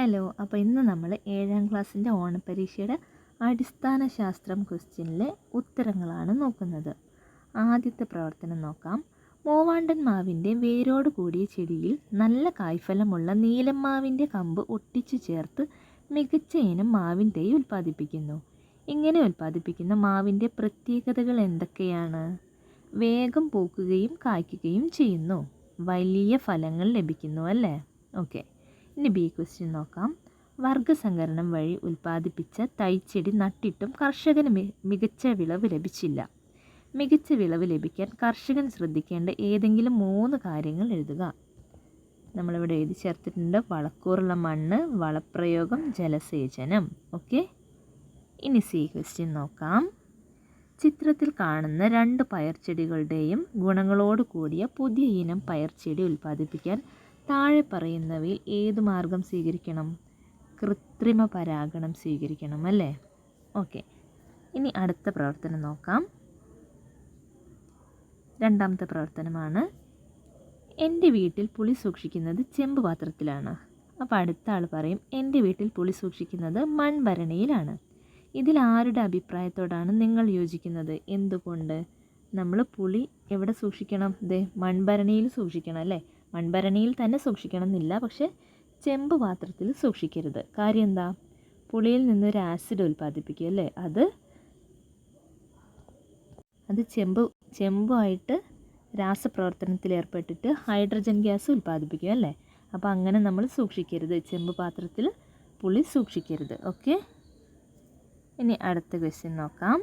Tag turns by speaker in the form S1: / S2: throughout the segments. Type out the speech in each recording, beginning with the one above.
S1: Hello, അപ്പോൾ ഇന്ന് നമ്മൾ 7ാം ക്ലാസ്സിൻ്റെ ഓണപ്പരീക്ഷയുടെ അടിസ്ഥാന ശാസ്ത്രം ക്വസ്റ്റ്യനിലെ ഉത്തരങ്ങളാണ് നോക്കുന്നത്. ആദ്യത്തെ പ്രവർത്തനം നോക്കാം. മൂവാണ്ടൻ മാവിൻ്റെ വേരോട് കൂടിയ ചെടിയിൽ നല്ല കായ്ഫലമുള്ള നീലം മാവിൻ്റെ കമ്പ് ഒട്ടിച്ചു ചേർത്ത് മികച്ച ഇനം മാവിൻ തൈ ഉൽപ്പാദിപ്പിക്കുന്നു. ഇങ്ങനെ ഉൽപ്പാദിപ്പിക്കുന്ന മാവിൻ്റെ പ്രത്യേകതകൾ എന്തൊക്കെയാണ്? വേഗം പൂക്കുകയും കായ്ക്കുകയും ചെയ്യുന്നു, വലിയ ഫലങ്ങൾ ലഭിക്കുന്നു അല്ലേ? ഓക്കെ, ഇനി ബി ക്വസ്റ്റ്യൻ നോക്കാം. വർഗസങ്കരണം വഴി ഉൽപ്പാദിപ്പിച്ച തൈച്ചെടി നട്ടിട്ടും കർഷകന് മികച്ച വിളവ് ലഭിച്ചില്ല. മികച്ച വിളവ് ലഭിക്കാൻ കർഷകൻ ശ്രദ്ധിക്കേണ്ട ഏതെങ്കിലും 3 കാര്യങ്ങൾ എഴുതുക. നമ്മളിവിടെ എഴുതി ചേർത്തിട്ടുണ്ട്. വളക്കൂറുള്ള മണ്ണ്, വളപ്രയോഗം, ജലസേചനം. ഓക്കെ, ഇനി സി ക്വസ്റ്റ്യൻ നോക്കാം. ചിത്രത്തിൽ കാണുന്ന 2 പയർച്ചെടികളുടെയും ഗുണങ്ങളോട് കൂടിയ പുതിയ ഇനം പയർച്ചെടി ഉൽപ്പാദിപ്പിക്കാൻ താഴെ പറയുന്നവയിൽ ഏതു മാർഗം സ്വീകരിക്കണം? കൃത്രിമ പരാഗണം സ്വീകരിക്കണം അല്ലേ? ഓക്കെ, ഇനി അടുത്ത പ്രവർത്തനം നോക്കാം. 2ാമത്തെ പ്രവർത്തനമാണ്. എൻ്റെ വീട്ടിൽ പുളി സൂക്ഷിക്കുന്നത് ചെമ്പ് പാത്രത്തിലാണ്. അപ്പോൾ അടുത്ത ആൾ പറയും എൻ്റെ വീട്ടിൽ പുളി സൂക്ഷിക്കുന്നത് മൺഭരണിയിലാണ്. ഇതിൽ ആരുടെ അഭിപ്രായത്തോടാണ് നിങ്ങൾ യോജിക്കുന്നത്? എന്തുകൊണ്ട്? നമ്മൾ പുളി എവിടെ സൂക്ഷിക്കണം? മൺഭരണിയിൽ സൂക്ഷിക്കണം അല്ലേ? മൺഭരണിയിൽ തന്നെ സൂക്ഷിക്കണം എന്നില്ല, പക്ഷേ ചെമ്പ് പാത്രത്തിൽ സൂക്ഷിക്കരുത്. കാര്യം എന്താ? പുളിയിൽ നിന്നൊരു ആസിഡ് ഉൽപ്പാദിപ്പിക്കും അല്ലേ? അത് ചെമ്പുമായിട്ട് രാസപ്രവർത്തനത്തിൽ ഏർപ്പെട്ടിട്ട് ഹൈഡ്രജൻ ഗ്യാസ് ഉൽപ്പാദിപ്പിക്കും അല്ലേ? അപ്പോൾ അങ്ങനെ നമ്മൾ സൂക്ഷിക്കരുത്, ചെമ്പ് പാത്രത്തിൽ പുളി സൂക്ഷിക്കരുത്. ഓക്കെ, ഇനി അടുത്ത ക്വസ്റ്റ്യൻ നോക്കാം.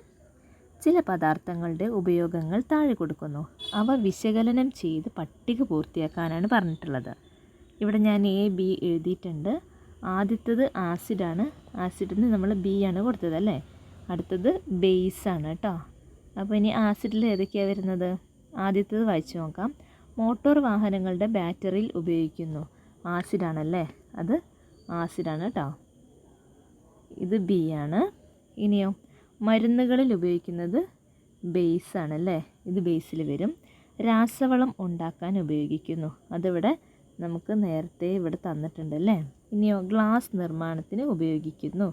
S1: ചില പദാർത്ഥങ്ങളുടെ ഉപയോഗങ്ങൾ താഴെ കൊടുക്കുന്നു. അവ വിശകലനം ചെയ്ത് പട്ടിക പൂർത്തിയാക്കാനാണ് പറഞ്ഞിട്ടുള്ളത്. ഇവിടെ ഞാൻ എ ബി എഴുതിയിട്ടുണ്ട്. ആദ്യത്തേത് ആസിഡാണ്. ആസിഡിന് നമ്മൾ ബി ആണ് കൊടുത്തത് അല്ലേ? അടുത്തത് ബേസാണ് കേട്ടോ. അപ്പോൾ ഇനി ആസിഡിൽ ഏതൊക്കെയാണ് വരുന്നത്? ആദ്യത്തേത് വായിച്ചു നോക്കാം. മോട്ടോർ വാഹനങ്ങളുടെ ബാറ്ററിയിൽ ഉപയോഗിക്കുന്നു. ആസിഡാണല്ലേ? അത് ആസിഡാണ് കേട്ടോ. ഇത് ബി ആണ്. ഇനിയോ മരുന്നുകളിൽ ഉപയോഗിക്കുന്നത് ബേസാണല്ലേ? ഇത് ബേസിൽ വരും. രാസവളം ഉണ്ടാക്കാൻ ഉപയോഗിക്കുന്നു. അതിവിടെ നമുക്ക് നേരത്തെ ഇവിടെ തന്നിട്ടുണ്ടല്ലേ? ഇനിയോ ഗ്ലാസ് നിർമ്മാണത്തിന് ഉപയോഗിക്കുന്നു.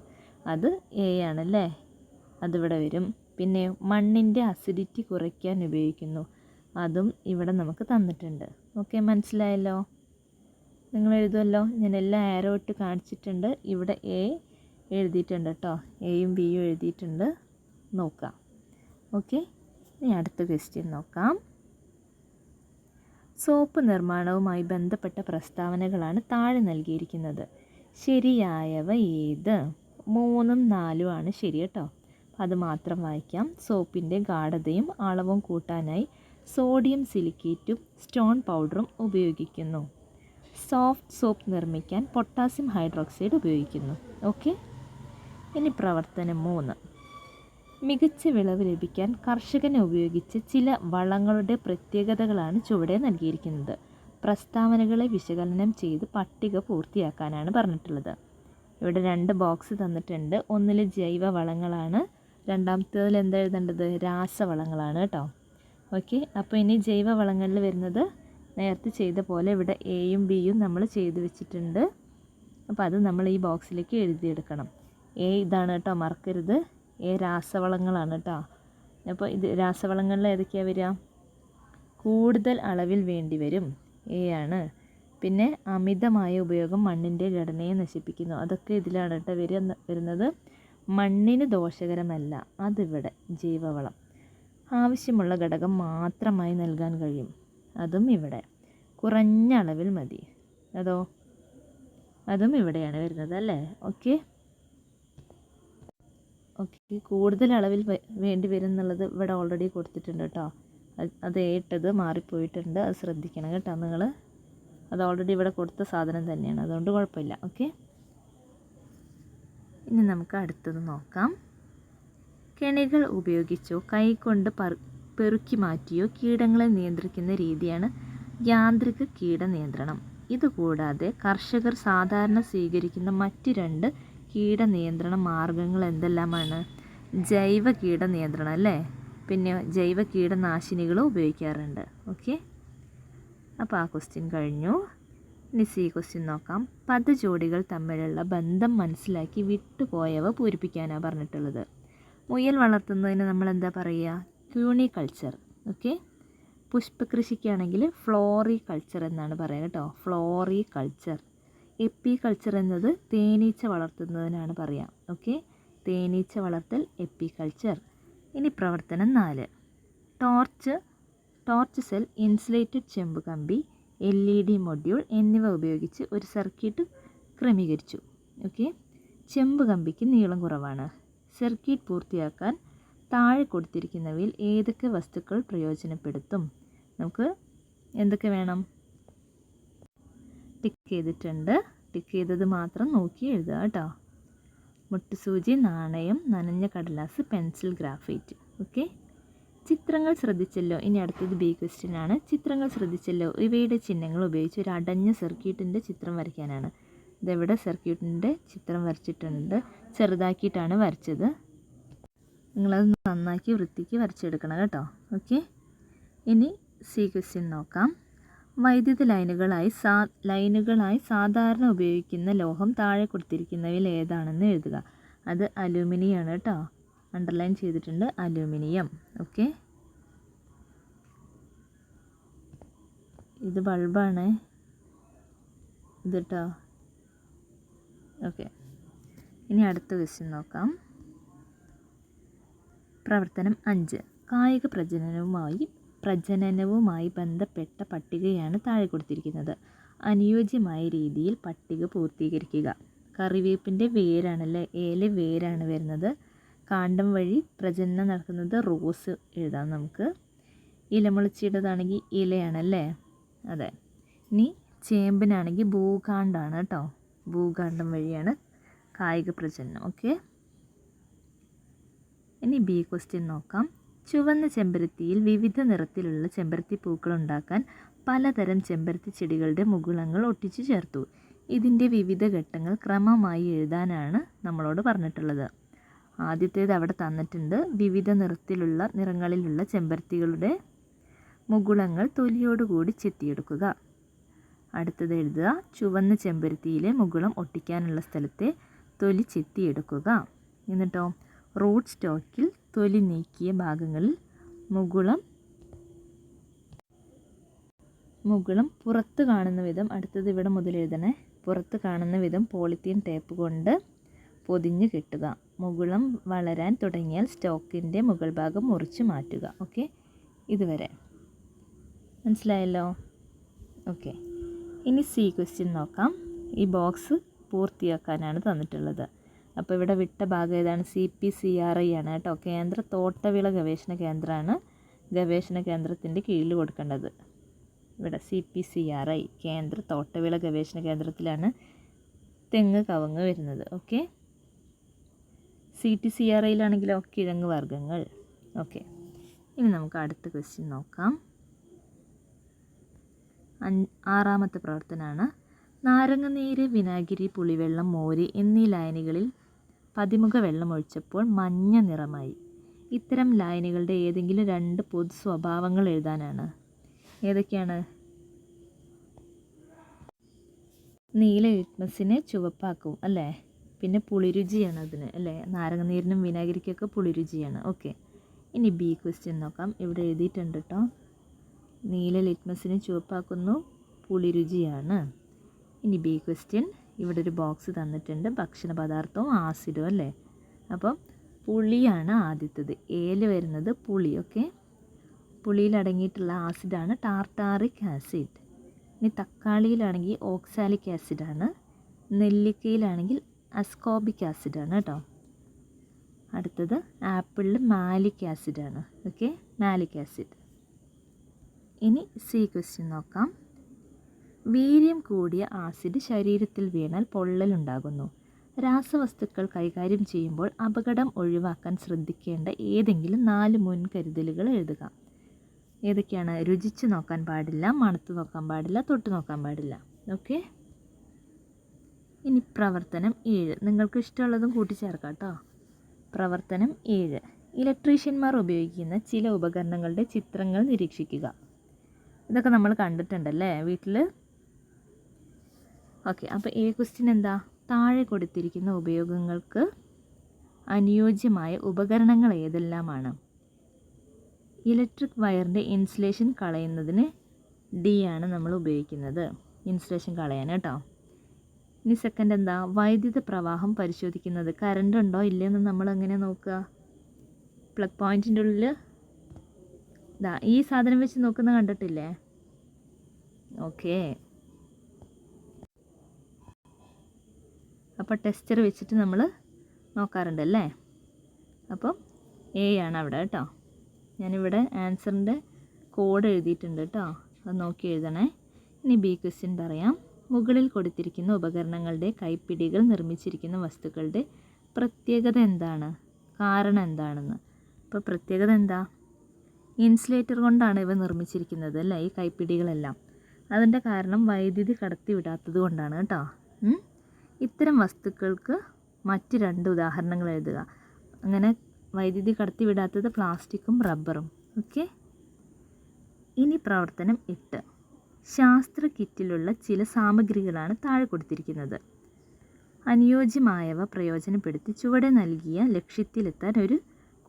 S1: അത് എ ആണല്ലേ? അതിവിടെ വരും. പിന്നെ മണ്ണിൻ്റെ അസിഡിറ്റി കുറയ്ക്കാൻ ഉപയോഗിക്കുന്നു. അതും ഇവിടെ നമുക്ക് തന്നിട്ടുണ്ട്. ഓക്കെ, മനസ്സിലായല്ലോ? നിങ്ങൾ എഴുതുമല്ലോ. ഞാൻ എല്ലാ ആരോ ഇട്ട് കാണിച്ചിട്ടുണ്ട്. ഇവിടെ എ എഴുതിയിട്ടുണ്ട് കേട്ടോ. എയും ബിയും എഴുതിയിട്ടുണ്ട്. നോക്കാം. ഓക്കെ, ഇനി അടുത്ത ക്വസ്റ്റ്യൻ നോക്കാം. സോപ്പ് നിർമ്മാണവുമായി ബന്ധപ്പെട്ട പ്രസ്താവനകളാണ് താഴെ നൽകിയിരിക്കുന്നത്. ശരിയായവ ഏത്? 3ഉം 4ഉം ആണ് ശരി കേട്ടോ. അത് മാത്രം വായിക്കാം. സോപ്പിൻ്റെ ഗാഢതയും അളവും കൂട്ടാനായി സോഡിയം സിലിക്കേറ്റും സ്റ്റോൺ പൗഡറും ഉപയോഗിക്കുന്നു. സോഫ്റ്റ് സോപ്പ് നിർമ്മിക്കാൻ പൊട്ടാസ്യം ഹൈഡ്രോക്സൈഡ് ഉപയോഗിക്കുന്നു. ഓക്കെ, ഇനി പ്രവർത്തനം 3. മികച്ച വിളവ് ലഭിക്കാൻ കർഷകനെ ഉപയോഗിച്ച ചില വളങ്ങളുടെ പ്രത്യേകതകളാണ് ചുവടെ നൽകിയിരിക്കുന്നത്. പ്രസ്താവനകളെ വിശകലനം ചെയ്ത് പട്ടിക പൂർത്തിയാക്കാനാണ് പറഞ്ഞിട്ടുള്ളത്. ഇവിടെ 2 ബോക്സ് തന്നിട്ടുണ്ട്. ഒന്നിൽ ജൈവ വളങ്ങളാണ്, രണ്ടാമത്തേതിൽ എന്താ എഴുതേണ്ടത്? രാസവളങ്ങളാണ് കേട്ടോ. ഓക്കെ, അപ്പോൾ ഇനി ജൈവ വളങ്ങളിൽ വരുന്നത് നേരത്തെ ചെയ്ത പോലെ ഇവിടെ എയും ബിയും നമ്മൾ ചെയ്ത് വെച്ചിട്ടുണ്ട്. അപ്പോൾ അത് നമ്മൾ ഈ ബോക്സിലേക്ക് എഴുതിയെടുക്കണം. എ ഇതാണ് കേട്ടോ, മറക്കരുത്. എ രാസവളങ്ങളാണ് കേട്ടോ. അപ്പോൾ ഇത് രാസവളങ്ങളിൽ ഏതൊക്കെയാണ് വരിക? കൂടുതൽ അളവിൽ വേണ്ടി വരും, എ ആണ്. പിന്നെ അമിതമായ ഉപയോഗം മണ്ണിൻ്റെ ഘടനയെ നശിപ്പിക്കുന്നു. അതൊക്കെ ഇതിലാണ് കേട്ടോ വരുന്നത്. മണ്ണിന് ദോഷകരമല്ല, അതിവിടെ ജൈവവളം. ആവശ്യമുള്ള ഘടകം മാത്രമായി നൽകാൻ കഴിയും, അതും ഇവിടെ. കുറഞ്ഞ അളവിൽ മതി, അതും ഇവിടെയാണ് വരുന്നത് അല്ലേ? ഓക്കെ, കൂടുതൽ അളവിൽ വേണ്ടി വരും എന്നുള്ളത് ഇവിടെ ഓൾറെഡി കൊടുത്തിട്ടുണ്ട് കേട്ടോ. അത് ഏട്ടത് മാറിപ്പോയിട്ടുണ്ട്, അത് ശ്രദ്ധിക്കണം കേട്ടോ നിങ്ങൾ. അത് ഓൾറെഡി ഇവിടെ കൊടുത്ത സാധനം തന്നെയാണ്, അതുകൊണ്ട് കുഴപ്പമില്ല. ഓക്കെ, ഇനി നമുക്ക് അടുത്തത് നോക്കാം. കെണികൾ ഉപയോഗിച്ചോ കൈകൊണ്ട് പെറുക്കി മാറ്റിയോ കീടങ്ങളെ നിയന്ത്രിക്കുന്ന രീതിയാണ് യാന്ത്രിക കീടനിയന്ത്രണം. ഇതുകൂടാതെ കർഷകർ സാധാരണ സ്വീകരിക്കുന്ന മറ്റ് 2 കീടനിയന്ത്രണ മാർഗങ്ങൾ എന്തെല്ലാമാണ്? ജൈവ കീടനിയന്ത്രണം അല്ലേ? പിന്നെ ജൈവ കീടനാശിനികളും ഉപയോഗിക്കാറുണ്ട്. ഓക്കെ, അപ്പോൾ ആ ക്വസ്റ്റ്യൻ കഴിഞ്ഞു. ഇനി സി ക്വസ്റ്റ്യൻ നോക്കാം. പദജോഡികൾ തമ്മിലുള്ള ബന്ധം മനസ്സിലാക്കി വിട്ടുപോയവ പൂരിപ്പിക്കാനാണ് പറഞ്ഞിട്ടുള്ളത്. മുയൽ വളർത്തുന്നതിന് നമ്മൾ എന്താ പറയുക? ക്യൂണികൾച്ചർ. ഓക്കെ. പുഷ്പകൃഷിക്കാണെങ്കിൽ ഫ്ലോറികൾച്ചർ എന്നാണ് പറയുക കേട്ടോ. ഫ്ലോറികൾച്ചർ. എപ്പികൾച്ചർ എന്നത് തേനീച്ച വളർത്തുന്നതിനാണ് പറയുക. ഓക്കെ. തേനീച്ച വളർത്തൽ എപ്പികൾച്ചർ. ഇനി പ്രവർത്തനം 4. ടോർച്ച് സെൽ, ഇൻസുലേറ്റഡ് ചെമ്പ് കമ്പി, LED മൊഡ്യൂൾ എന്നിവ ഉപയോഗിച്ച് ഒരു സർക്യൂട്ട് ക്രമീകരിച്ചു. ഓക്കെ. ചെമ്പ് കമ്പിക്ക് നീളം കുറവാണ്. സർക്യൂട്ട് പൂർത്തിയാക്കാൻ താഴെ കൊടുത്തിരിക്കുന്നവയിൽ ഏതൊക്കെ വസ്തുക്കൾ പ്രയോജനപ്പെടുത്തും? നമുക്ക് എന്തൊക്കെ വേണം? ടിക്ക് ചെയ്തിട്ടുണ്ട്. ടിക്ക് ചെയ്തത് മാത്രം നോക്കി എഴുതുക കേട്ടോ. മുട്ടുസൂചി, നാണയം, നനഞ്ഞ കടലാസ്, പെൻസിൽ, ഗ്രാഫൈറ്റ്. ഓക്കെ. ചിത്രങ്ങൾ ശ്രദ്ധിച്ചല്ലോ. ഇനി അടുത്തത് ബി ക്വസ്റ്റ്യൻ ആണ്. ചിത്രങ്ങൾ ശ്രദ്ധിച്ചല്ലോ. ഇവയുടെ ചിഹ്നങ്ങൾ ഉപയോഗിച്ച് ഒരു അടഞ്ഞ സർക്യൂട്ടിൻ്റെ ചിത്രം വരയ്ക്കാനാണ്. ഇതെവിടെ സർക്യൂട്ടിൻ്റെ ചിത്രം വരച്ചിട്ടുണ്ട്. ചെറുതാക്കിയിട്ടാണ് വരച്ചത്. നിങ്ങളത് നന്നാക്കി വൃത്തിക്ക് വരച്ചെടുക്കണം കേട്ടോ. ഓക്കെ. ഇനി സി ക്വസ്റ്റ്യൻ നോക്കാം. വൈദ്യുത ലൈനുകളായി സാധാരണ ഉപയോഗിക്കുന്ന ലോഹം താഴെ കൊടുത്തിരിക്കുന്നവയിൽ ഏതാണെന്ന് എഴുതുക. അത് അലൂമിനിയാണ് കേട്ടോ. അണ്ടർലൈൻ ചെയ്തിട്ടുണ്ട്, അലൂമിനിയം. ഓക്കെ. ഇത് ബൾബാണ് ഇത് കേട്ടോ. ഓക്കെ. ഇനി അടുത്ത ക്വസ്റ്റ്യൻ നോക്കാം. പ്രവർത്തനം 5. കായിക പ്രജനനവുമായി ബന്ധപ്പെട്ട പട്ടികയാണ് താഴെ കൊടുത്തിരിക്കുന്നത്. അനുയോജ്യമായ രീതിയിൽ പട്ടിക പൂർത്തീകരിക്കുക. കറിവേപ്പിൻ്റെ വേരാണല്ലേ, വേരാണ് വരുന്നത്. കാണ്ഡം വഴി പ്രജനനം നടക്കുന്നത് റോസ് എഴുതാം നമുക്ക്. ഇലമുളച്ചിയുടേതാണെങ്കിൽ ഇലയാണല്ലേ. അതെ. ഇനി ചേമ്പിനാണെങ്കിൽ ഭൂകാണ്ഡമാണ് കേട്ടോ. ഭൂകാണ്ഡം വഴിയാണ് കായിക പ്രജനനം. ഓക്കെ. ഇനി ബി ക്വസ്റ്റ്യൻ നോക്കാം. ചുവന്ന ചെമ്പരത്തിയിൽ വിവിധ നിറത്തിലുള്ള ചെമ്പരത്തി പൂക്കൾ ഉണ്ടാക്കാൻ പലതരം ചെമ്പരത്തി ചെടികളുടെ മുകുളങ്ങൾ ഒട്ടിച്ചു ചേർത്തു. ഇതിൻ്റെ വിവിധ ഘട്ടങ്ങൾ ക്രമമായി എഴുതാനാണ് നമ്മളോട് പറഞ്ഞിട്ടുള്ളത്. ആദ്യത്തേത് അവിടെ തന്നിട്ടുണ്ട്. വിവിധ നിറങ്ങളിലുള്ള ചെമ്പരത്തികളുടെ മുകുളങ്ങൾ തൊലിയോടുകൂടി ചെത്തിയെടുക്കുക. അടുത്തത് എഴുതുക. ചുവന്ന ചെമ്പരത്തിയിലെ മുകുളം ഒട്ടിക്കാനുള്ള സ്ഥലത്തെ തൊലി ചെത്തിയെടുക്കുക. എന്നിട്ടോ റൂട്ട് സ്റ്റോക്കിൽ തൊലി നീക്കിയ ഭാഗങ്ങളിൽ മുകുളം പുറത്ത് കാണുന്ന വിധം, അടുത്തത് ഇവിടെ മുതൽ എഴുതണേ, പുറത്ത് കാണുന്ന വിധം പോളിത്തീൻ ടേപ്പ് കൊണ്ട് പൊതിഞ്ഞ് കെട്ടുക. മുകുളം വളരാൻ തുടങ്ങിയാൽ സ്റ്റോക്കിൻ്റെ മുകൾ ഭാഗം മുറിച്ച് മാറ്റുക. ഓക്കെ. ഇതുവരെ മനസ്സിലായല്ലോ. ഓക്കെ. ഇനി സി ക്വസ്റ്റ്യൻ നോക്കാം. ഈ ബോക്സ് പൂർത്തിയാക്കാനാണ് തന്നിട്ടുള്ളത്. അപ്പോൾ ഇവിടെ വിട്ട ഭാഗം ഏതാണ്? CPCRI ആണ് കേട്ടോ. കേന്ദ്ര തോട്ടവിള ഗവേഷണ കേന്ദ്രമാണ്. ഗവേഷണ കേന്ദ്രത്തിൻ്റെ കീഴിൽ കൊടുക്കേണ്ടത്. ഇവിടെ CPCRI കേന്ദ്ര തോട്ടവിള ഗവേഷണ കേന്ദ്രത്തിലാണ് തെങ്ങ് കവുങ്ങ് വരുന്നത്. ഓക്കെ. CTCRIയിലാണെങ്കിലോ കിഴങ്ങ് വർഗ്ഗങ്ങൾ. ഓക്കെ. ഇനി നമുക്ക് അടുത്ത ക്വസ്റ്റ്യൻ നോക്കാം. 6ാമത്തെ പ്രവർത്തനമാണ്. നാരങ്ങനീര്, വിനാഗിരി, പുളിവെള്ളം, മോര് എന്നീ ലായനികളിൽ പതിമുഖ വെള്ളം ഒഴിച്ചപ്പോൾ മഞ്ഞ നിറമായി. ഇത്തരം ലായനികളുടെ ഏതെങ്കിലും 2 പൊതു സ്വഭാവങ്ങൾ എഴുതാനാണ്. ഏതൊക്കെയാണ്? നീല ലിറ്റ്മസിനെ ചുവപ്പാക്കും അല്ലേ. പിന്നെ പുളിരുചിയാണ് അതിന് അല്ലേ. നാരങ്ങനീരിനും വിനാഗിരിക്കൊക്കെ പുളിരുചിയാണ്. ഓക്കെ. ഇനി ബി ക്വസ്റ്റ്യൻ നോക്കാം. ഇവിടെ എഴുതിയിട്ടുണ്ട് കേട്ടോ. നീല ലിറ്റ്മസിനെ ചുവപ്പാക്കുന്നു, പുളിരുചിയാണ്. ഇനി ബി ക്വസ്റ്റ്യൻ. ഇവിടെ ഒരു ബോക്സ് തന്നിട്ടുണ്ട്. ഭക്ഷണ പദാർത്ഥവും ആസിഡും അല്ലേ. അപ്പം പുളിയാണ് ആദ്യത്തേത്. ഏല് വരുന്നത് പുളി. ഓക്കെ. പുളിയിൽ അടങ്ങിയിട്ടുള്ള ആസിഡാണ് ടാർട്ടാറിക് ആസിഡ്. ഇനി തക്കാളിയിലാണെങ്കിൽ ഓക്സാലിക് ആസിഡാണ്. നെല്ലിക്കയിലാണെങ്കിൽ അസ്കോബിക് ആസിഡാണ് കേട്ടോ. അടുത്തത് ആപ്പിളിൽ മാലിക് ആസിഡാണ്. ഓക്കെ. Malic acid. ഇനി സി ക്വസ്റ്റ്യൻ നോക്കാം. വീര്യം കൂടിയ ആസിഡ് ശരീരത്തിൽ വീണാൽ പൊള്ളലുണ്ടാകുന്നു. രാസവസ്തുക്കൾ കൈകാര്യം ചെയ്യുമ്പോൾ അപകടം ഒഴിവാക്കാൻ ശ്രദ്ധിക്കേണ്ട ഏതെങ്കിലും 4 മുൻകരുതലുകൾ എഴുതുക. ഏതൊക്കെയാണ്? രുചിച്ച് നോക്കാൻ പാടില്ല, മണത്ത് നോക്കാൻ പാടില്ല, തൊട്ട് നോക്കാൻ പാടില്ല. ഓക്കെ. ഇനി പ്രവർത്തനം 7. നിങ്ങൾക്ക് ഇഷ്ടമുള്ളതും കൂട്ടിച്ചേർക്കാം കേട്ടോ. പ്രവർത്തനം 7. ഇലക്ട്രീഷ്യന്മാർ ഉപയോഗിക്കുന്ന ചില ഉപകരണങ്ങളുടെ ചിത്രങ്ങൾ നിരീക്ഷിക്കുക. ഇതൊക്കെ നമ്മൾ കണ്ടിട്ടുണ്ടല്ലേ വീട്ടിൽ. ഓക്കെ, അപ്പോൾ എ ക്വസ്റ്റ്യൻ എന്താ? താഴെ കൊടുത്തിരിക്കുന്ന ഉപയോഗങ്ങൾക്ക് അനുയോജ്യമായ ഉപകരണങ്ങൾ ഏതെല്ലാമാണ്? ഇലക്ട്രിക് വയറിൻ്റെ ഇൻസുലേഷൻ കളയുന്നതിന് ഡി ആണ് നമ്മൾ ഉപയോഗിക്കുന്നത്, ഇൻസുലേഷൻ കളയാൻ കേട്ടോ. ഇനി സെക്കൻഡ് എന്താ? വൈദ്യുത പ്രവാഹം പരിശോധിക്കുന്നത്. കറണ്ട് ഉണ്ടോ ഇല്ലയെന്ന് നമ്മൾ എങ്ങനെ നോക്കുക? പ്ലഗ് പോയിൻറ്റിൻ്റെ ഉള്ളിൽ ഈ സാധനം വെച്ച് നോക്കുന്ന കണ്ടിട്ടില്ലേ? ഓക്കെ, അപ്പോൾ ടെസ്റ്റർ വെച്ചിട്ട് നമ്മൾ നോക്കാറുണ്ടല്ലേ. അപ്പം എ ആണ് അവിടെ കേട്ടോ. ഞാനിവിടെ ആൻസറിൻ്റെ കോഡ് എഴുതിയിട്ടുണ്ട് കേട്ടോ, അത് നോക്കി എഴുതണേ. ഇനി ബി ക്വസ്റ്റ്യൻ പറയാം. മുകളിൽ കൊടുത്തിരിക്കുന്ന ഉപകരണങ്ങളുടെ കൈപ്പിടികൾ നിർമ്മിച്ചിരിക്കുന്ന വസ്തുക്കളുടെ പ്രത്യേകത എന്താണ്? കാരണം എന്താണെന്ന്. അപ്പോൾ പ്രത്യേകത എന്താ? ഇൻസുലേറ്റർ കൊണ്ടാണ് ഇവ നിർമ്മിച്ചിരിക്കുന്നത് അല്ലേ, ഈ കൈപ്പിടികളെല്ലാം. അതിൻ്റെ കാരണം വൈദ്യുതി കടത്തി വിടാത്തത് കൊണ്ടാണ് കേട്ടോ. ഇത്തരം വസ്തുക്കൾക്ക് മറ്റ് 2 ഉദാഹരണങ്ങൾ എഴുതുക. അങ്ങനെ വൈദ്യുതി കടത്തി വിടാത്തത് പ്ലാസ്റ്റിക്കും റബ്ബറും. ഓക്കെ, ഇനി പ്രവർത്തനം 8. ശാസ്ത്ര കിറ്റിലുള്ള ചില സാമഗ്രികളാണ് താഴെ കൊടുത്തിരിക്കുന്നത്. അനുയോജ്യമായവ പ്രയോജനപ്പെടുത്തി ചുവടെ നൽകിയ ലക്ഷ്യത്തിലെത്താൻ ഒരു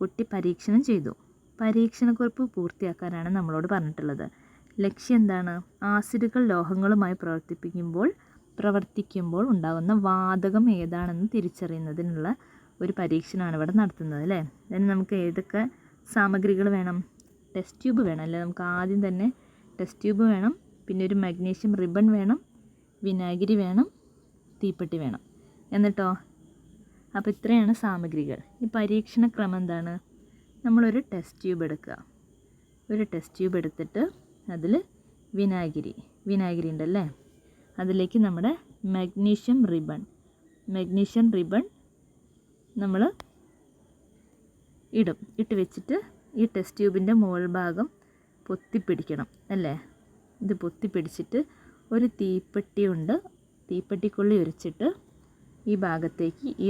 S1: കുട്ടി പരീക്ഷണം ചെയ്തു. പരീക്ഷണക്കുറിപ്പ് പൂർത്തിയാക്കാനാണ് നമ്മളോട് പറഞ്ഞിട്ടുള്ളത്. ലക്ഷ്യം എന്താണ്? ആസിഡുകൾ ലോഹങ്ങളുമായി പ്രവർത്തിക്കുമ്പോൾ ഉണ്ടാകുന്ന വാതകം ഏതാണെന്ന് തിരിച്ചറിയുന്നതിനുള്ള ഒരു പരീക്ഷണമാണ് ഇവിടെ നടത്തുന്നത് അല്ലേ. അതിന് നമുക്ക് ഏതൊക്കെ സാമഗ്രികൾ വേണം? ടെസ്റ്റ് ട്യൂബ് വേണം അല്ലേ. നമുക്ക് ആദ്യം തന്നെ ടെസ്റ്റ് ട്യൂബ് വേണം, പിന്നെ ഒരു മഗ്നീഷ്യം റിബൺ വേണം, വിനാഗിരി വേണം, തീപ്പെട്ടി വേണം. എന്നിട്ടോ, അപ്പോൾ ഇത്രയാണ് സാമഗ്രികൾ. ഈ പരീക്ഷണ ക്രമം എന്താണ്? നമ്മളൊരു ടെസ്റ്റ് ട്യൂബ് എടുക്കുക. ഒരു ടെസ്റ്റ് ട്യൂബ് എടുത്തിട്ട് അതിൽ വിനാഗിരി ഉണ്ടല്ലേ, അതിലേക്ക് നമ്മുടെ മഗ്നീഷ്യം റിബൺ നമ്മൾ ഇട്ട് വെച്ചിട്ട് ഈ ടെസ്റ്റ് ട്യൂബിൻ്റെ മുകൾ ഭാഗം പൊത്തിപ്പിടിക്കണം അല്ലേ. ഇത് പൊത്തിപ്പിടിച്ചിട്ട് ഒരു തീപ്പെട്ടിക്കൊള്ളി ഉരച്ചിട്ട് ഈ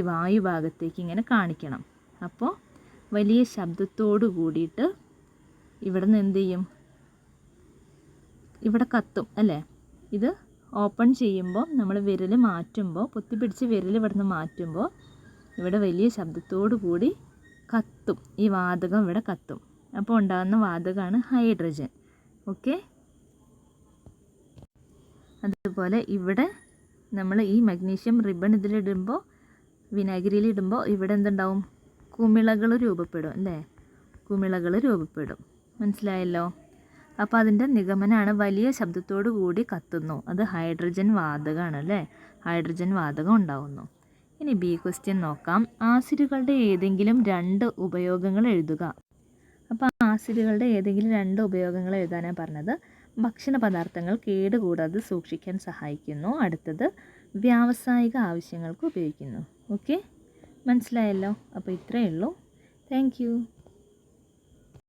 S1: വായു ഭാഗത്തേക്ക് ഇങ്ങനെ കാണിക്കണം. അപ്പോൾ വലിയ ശബ്ദത്തോട് കൂടിയിട്ട് ഇവിടെ നിന്ന് എന്ത് ചെയ്യും? ഇവിടെ കത്തും അല്ലേ. ഇത് ഓപ്പൺ ചെയ്യുമ്പോൾ നമ്മൾ വിരൽ മാറ്റുമ്പോൾ, പൊത്തിപ്പിടിച്ച് വിരൽ ഇവിടെ നിന്ന് മാറ്റുമ്പോൾ ഇവിടെ വലിയ ശബ്ദത്തോടു കൂടി കത്തും. ഈ വാതകം ഇവിടെ കത്തും. അപ്പോൾ ഉണ്ടാകുന്ന വാതകമാണ് ഹൈഡ്രജൻ. ഓക്കെ, അതുപോലെ ഇവിടെ നമ്മൾ ഈ മഗ്നീഷ്യം റിബൺ ഇതിലിടുമ്പോൾ, വിനാഗിരിയിലിടുമ്പോൾ ഇവിടെ എന്തുണ്ടാവും? കുമിളകൾ രൂപപ്പെടും അല്ലേ. കുമിളകൾ രൂപപ്പെടും. മനസ്സിലായല്ലോ. അപ്പോൾ അതിൻ്റെ നിഗമനമാണ് വലിയ ശബ്ദത്തോടു കൂടി കത്തുന്നു, അത് ഹൈഡ്രജൻ വാതകമാണ് അല്ലേ. ഹൈഡ്രജൻ വാതകം ഉണ്ടാവുന്നു. ഇനി ബി ക്വസ്റ്റ്യൻ നോക്കാം. ആസിഡുകളുടെ ഏതെങ്കിലും 2 ഉപയോഗങ്ങൾ എഴുതുക. അപ്പോൾ ആസിഡുകളുടെ ഏതെങ്കിലും 2 ഉപയോഗങ്ങൾ എഴുതാനാണ് പറഞ്ഞത്. ഭക്ഷണ പദാർത്ഥങ്ങൾ കേടുകൂടാതെ സൂക്ഷിക്കാൻ സഹായിക്കുന്നു. അടുത്തത് വ്യാവസായിക ആവശ്യങ്ങൾക്ക് ഉപയോഗിക്കുന്നു. ഓക്കെ, മനസ്സിലായല്ലോ. അപ്പോൾ ഇത്രയേ ഉള്ളൂ. Thank you.